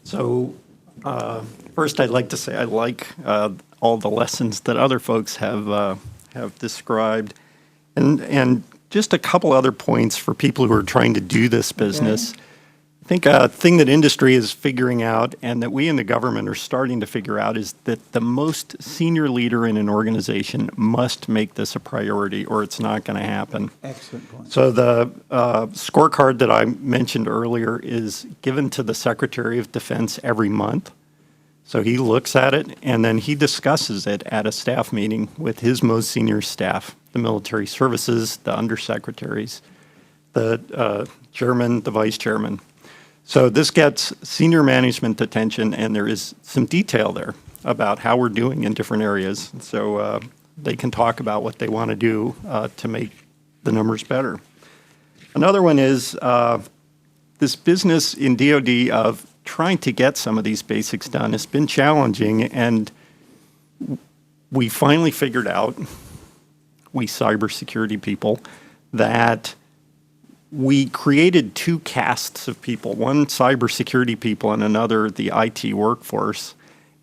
So first, I'd like to say I like all the lessons that other folks have described, and just a couple other points for people who are trying to do this business. Okay. I think a thing that industry is figuring out, and that we in the government are starting to figure out, is that the most senior leader in an organization must make this a priority, or it's not going to happen. Excellent point. So the scorecard that I mentioned earlier is given to the Secretary of Defense every month. So he looks at it, and then he discusses it at a staff meeting with his most senior staff, the military services, the undersecretaries, the chairman, the vice chairman. So this gets senior management attention, and there is some detail there about how we're doing in different areas. So they can talk about what they want to do to make the numbers better. Another one is this business in DoD of trying to get some of these basics done has been challenging, and we finally figured out, we cybersecurity people, that we created two castes of people, one cybersecurity people and another the IT workforce,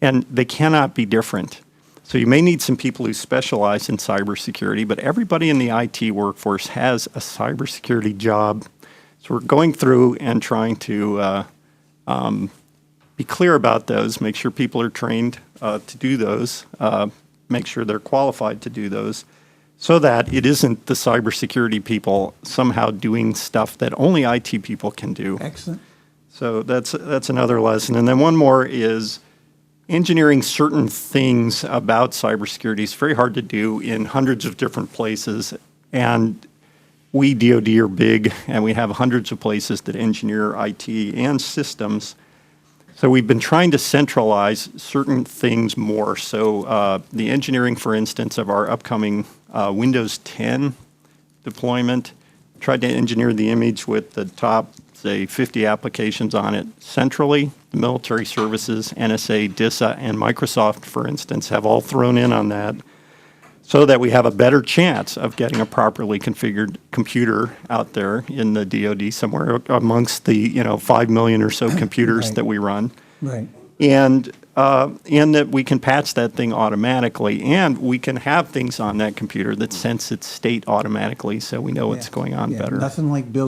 and they cannot be different. So you may need some people who specialize in cybersecurity, but everybody in the IT workforce has a cybersecurity job. So we're going through and trying to be clear about those, make sure people are trained to do those, make sure they're qualified to do those, so that it isn't the cybersecurity people somehow doing stuff that only IT people can do. Excellent. So that's another lesson. And then one more is engineering certain things about cybersecurity is very hard to do in hundreds of different places. And we, DoD, are big, and we have hundreds of places that engineer IT and systems. So we've been trying to centralize certain things more. So the engineering, for instance, of our upcoming Windows 10 deployment, tried to engineer the image with the top, say, 50 applications on it centrally. The military services, NSA, DISA, and Microsoft, for instance, have all thrown in on that, so that we have a better chance of getting a properly configured computer out there in the DoD somewhere amongst the 5 million or so computers Right. that we run. Right. And that we can patch that thing automatically, and we can have things on that computer that sense its state automatically, so we know what's going on better. Nothing like building